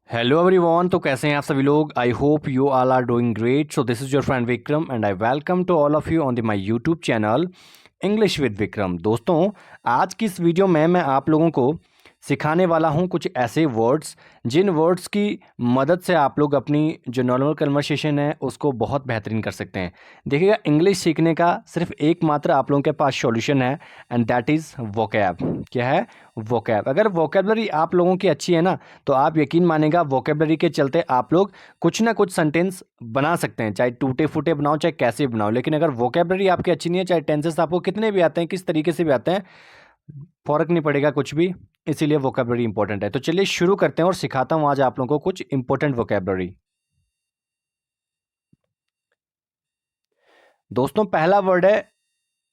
Hello everyone. तो कैसे हैं आप सभी लोग। I hope you all are doing great. So this is your friend Vikram and I welcome to all of you on the my YouTube channel English with Vikram. दोस्तों, आज की इस वीडियो में मैं आप लोगों को सिखाने वाला हूं कुछ ऐसे वर्ड्स जिन वर्ड्स की मदद से आप लोग अपनी जो नॉर्मल कन्वर्सेशन है उसको बहुत बेहतरीन कर सकते हैं। देखिएगा, इंग्लिश सीखने का सिर्फ एकमात्र आप लोगों के पास सॉल्यूशन है एंड दैट इज़ वोकैब। क्या है? वोकैब। अगर वोकेबलरी आप लोगों की अच्छी है ना, तो आप यकीन मानेगा वोकेबलरी के चलते आप लोग कुछ ना कुछ सेंटेंस बना सकते हैं, चाहे टूटे फूटे बनाओ चाहे कैसे बनाओ। लेकिन अगर वोकेबलरी आपकी अच्छी नहीं है, चाहे टेंसेस आपको कितने भी आते हैं, किस तरीके से भी आते हैं, फर्क नहीं पड़ेगा कुछ भी। इसीलिए वोकेबलरी इंपॉर्टेंट है। तो चलिए शुरू करते हैं और सिखाता हूं आज आप लोगों को कुछ इंपॉर्टेंट वोकेबलरी। दोस्तों, पहला वर्ड है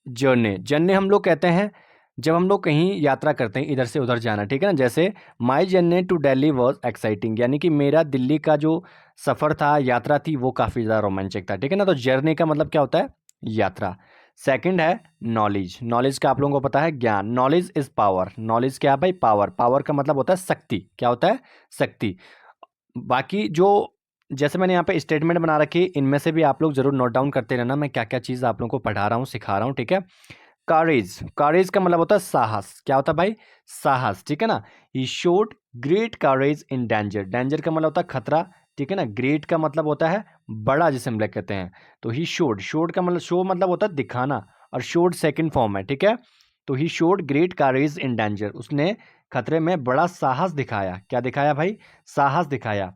जर्नी। जर्नी हम लोग कहते हैं जब हम लोग कहीं यात्रा करते हैं, इधर से उधर जाना, ठीक है ना। जैसे my journey to Delhi was exciting, यानी कि मेरा दिल्ली का जो सफ़र था, यात्रा थी, वो काफ़ी ज़्यादा रोमांचक था, ठीक है ना। तो जर्नी का मतलब क्या होता है? यात्रा। सेकंड है नॉलेज। नॉलेज का आप लोगों को पता है, ज्ञान। Knowledge is power. नॉलेज क्या है भाई? पावर। पावर का मतलब होता है शक्ति। क्या होता है? शक्ति। बाकी जो जैसे मैंने यहाँ पे स्टेटमेंट बना रखी है, इनमें से भी आप लोग जरूर नोट डाउन करते रहना, मैं क्या क्या चीज़ आप लोगों को पढ़ा रहा हूँ, सिखा रहा हूँ, ठीक है। करेज। करेज का मतलब होता है साहस। क्या होता है भाई? साहस, ठीक है ना। He showed great courage in danger. Danger का मतलब होता है खतरा, ठीक है ना। ग्रेट का मतलब होता है बड़ा, जिसे हम लोग कहते हैं। तो ही शोड, शोड का मतलब, शो मतलब होता है दिखाना, और शोड सेकंड फॉर्म है, ठीक है। तो he showed great courage in danger, उसने खतरे में बड़ा साहस दिखाया। क्या दिखाया भाई? साहस दिखाया।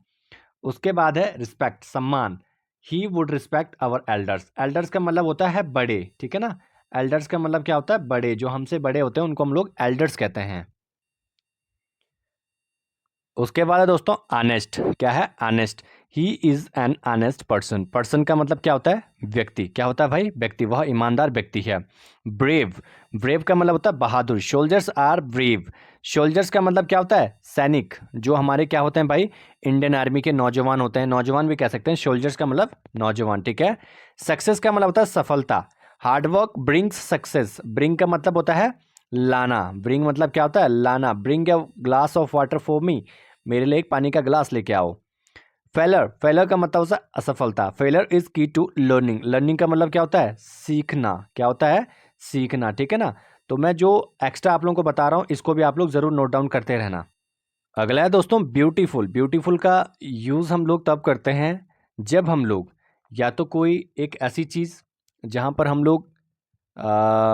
उसके बाद है रिस्पेक्ट, सम्मान। He would respect our elders. Elders का मतलब होता है बड़े, ठीक है ना। एल्डर्स का मतलब क्या होता है? बड़े। जो हमसे बड़े होते हैं उनको हम लोग एल्डर्स कहते हैं। उसके बाद है दोस्तों ऑनेस्ट। क्या है? Honest. He is an honest person. Person का मतलब क्या होता है? व्यक्ति। क्या होता है भाई? व्यक्ति। वह ईमानदार व्यक्ति है। ब्रेव। ब्रेव का मतलब होता है बहादुर। Soldiers are brave. सोल्जर्स का मतलब क्या होता है? सैनिक। जो हमारे क्या होते हैं भाई? इंडियन आर्मी के नौजवान होते हैं, नौजवान भी कह सकते हैं। सोल्जर्स का मतलब नौजवान, ठीक है। सक्सेस का मतलब होता है सफलता। Hard work brings success. ब्रिंग का मतलब होता है लाना। ब्रिंग मतलब क्या होता है? लाना। Bring a glass of water for me. मेरे लिए एक पानी का गिलास लेके आओ। फेलर। फेलर का मतलब होता है असफलता। फेलर इज की टू लर्निंग। लर्निंग का मतलब क्या होता है? सीखना। क्या होता है? सीखना, ठीक है ना। तो मैं जो एक्स्ट्रा आप लोगों को बता रहा हूँ, इसको भी आप लोग जरूर नोट डाउन करते रहना। अगला है दोस्तों ब्यूटीफुल। ब्यूटीफुल का यूज़ हम लोग तब करते हैं जब हम लोग या तो कोई एक ऐसी चीज़ जहाँ पर हम लोग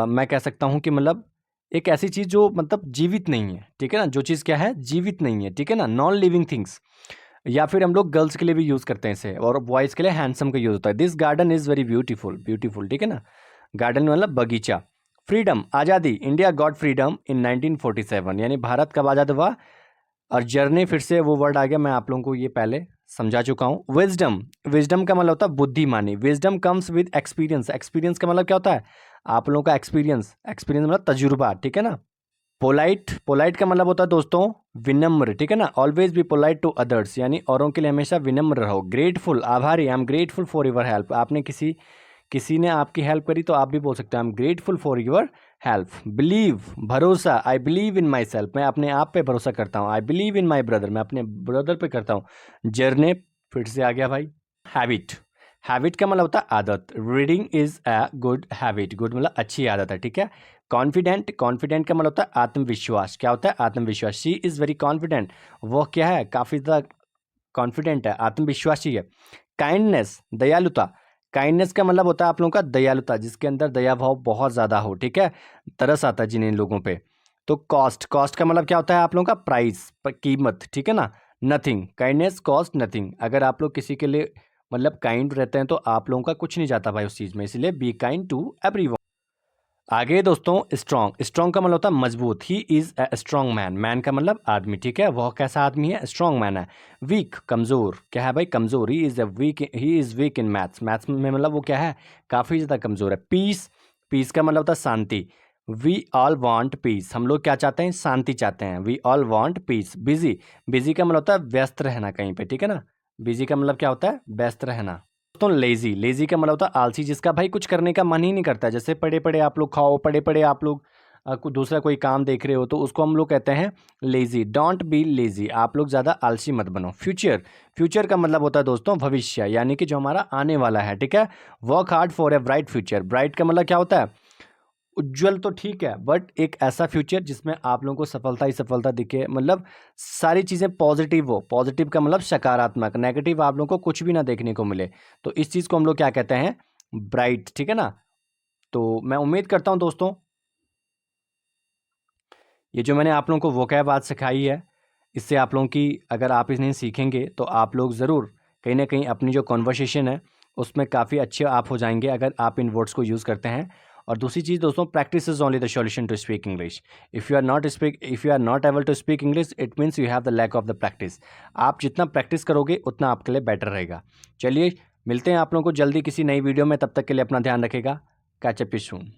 मैं कह सकता हूँ कि मतलब एक ऐसी चीज़ जो मतलब जीवित नहीं है, ठीक है ना। जो चीज़ क्या है? जीवित नहीं है, ठीक है ना। Non living things. या फिर हम लोग गर्ल्स के लिए भी यूज़ करते हैं इसे, और बॉयज़ के लिए हैंडसम का यूज़ होता है। This garden is very beautiful. Beautiful, ठीक है ना। गार्डन मतलब बगीचा। फ्रीडम, आज़ादी। इंडिया गॉट फ्रीडम इन 1947, यानी भारत कब आज़ाद हुआ। और जर्नी, फिर से वो वर्ड आ गया, मैं आप लोगों को ये पहले समझा चुका हूँ। विजडम। विजडम का मतलब होता है बुद्धिमानी। Wisdom comes with experience. Experience का मतलब क्या होता है? आप लोगों का एक्सपीरियंस। एक्सपीरियंस मतलब तजुर्बा, ठीक है ना। पोलाइट। पोलाइट का मतलब होता है दोस्तों विनम्र, ठीक है ना। Always be polite to others, यानी औरों के लिए हमेशा विनम्र रहो। ग्रेटफुल, आभारी। I am grateful for your help. आपने किसी किसी ने आपकी हेल्प करी तो आप भी बोल सकते हैं I am grateful for your help. Believe, भरोसा। I believe in my self, मैं अपने आप पे भरोसा करता हूँ। I believe in my brother, मैं अपने ब्रदर पे करता हूँ। जर्ने, फिर से आ गया भाई। हैबिट। हैबिट का मतलब होता है आदत। Reading is a good habit. Good मतलब अच्छी आदत है, ठीक है। कॉन्फिडेंट। कॉन्फिडेंट का मतलब होता है आत्मविश्वास। क्या होता है? आत्मविश्वास। She is very confident. वो क्या है? काफ़ी ज़्यादा कॉन्फिडेंट है, आत्मविश्वासी है। काइंडनेस, दयालुता। काइंडनेस का मतलब होता है आप लोगों का दयालुता, जिसके अंदर दया भाव बहुत ज़्यादा हो, ठीक है। तरस आता है जिन इन लोगों पे। तो कॉस्ट। कॉस्ट का मतलब क्या होता है आप लोगों का? प्राइस, कीमत, ठीक है ना। नथिंग। Kindness cost nothing. अगर आप लोग किसी के लिए मतलब काइंड रहते हैं तो आप लोगों का कुछ नहीं जाता भाई उस चीज़ में, इसलिए बी काइंड टू एवरीवन। आगे दोस्तों स्ट्रॉन्ग। स्ट्रॉन्ग का मतलब होता है मजबूत। ही is a strong man. Man का मतलब आदमी, ठीक है। वह कैसा आदमी है? स्ट्रॉन्ग मैन है। वीक, कमजोर। क्या है भाई? कमजोर। He is a weak, he is weak in maths. Maths में मतलब वो क्या है? काफी ज्यादा कमजोर है। पीस। पीस का मतलब होता है शांति। We all want peace. हम लोग क्या चाहते हैं? शांति चाहते हैं। We all want peace. Busy. Busy का मतलब होता है व्यस्त रहना कहीं पे, ठीक है ना। बिजी का मतलब क्या होता है? व्यस्त रहना। दोस्तों लेजी। लेजी का मतलब होता है आलसी, जिसका भाई कुछ करने का मन ही नहीं करता। जैसे पड़े पड़े आप लोग खाओ, पड़े पड़े आप लोग दूसरा कोई काम देख रहे हो तो उसको हम लोग कहते हैं लेजी। डोंट बी लेजी, आप लोग ज़्यादा आलसी मत बनो। फ्यूचर, फ्यूचर का मतलब होता है दोस्तों भविष्य, यानी कि जो हमारा आने वाला है, ठीक है। Work hard for a bright future, bright का मतलब क्या होता है, उज्जवल तो ठीक है, बट एक ऐसा फ्यूचर जिसमें आप लोगों को सफलता ही सफलता दिखे, मतलब सारी चीज़ें पॉजिटिव हो। पॉजिटिव का मतलब सकारात्मक, नेगेटिव आप लोगों को कुछ भी ना देखने को मिले, तो इस चीज़ को हम लोग क्या कहते हैं, ब्राइट, ठीक है ना। तो मैं उम्मीद करता हूं दोस्तों ये जो मैंने आप लोगों को वोकैब आज सिखाई है, इससे आप लोगों की, अगर आप इन्हें सीखेंगे तो आप लोग ज़रूर कहीं ना कहीं अपनी जो कॉन्वर्सेशन है उसमें काफ़ी अच्छे आप हो जाएंगे, अगर आप इन वर्ड्स को यूज़ करते हैं। और दूसरी चीज़ दोस्तों, practice is only the solution to speak English. If you are not able to speak English, it means you have the lack of the practice. आप जितना प्रैक्टिस करोगे उतना आपके लिए बेटर रहेगा। चलिए, मिलते हैं आप लोगों को जल्दी किसी नई वीडियो में, तब तक के लिए अपना ध्यान रखेगा। Catch up you soon.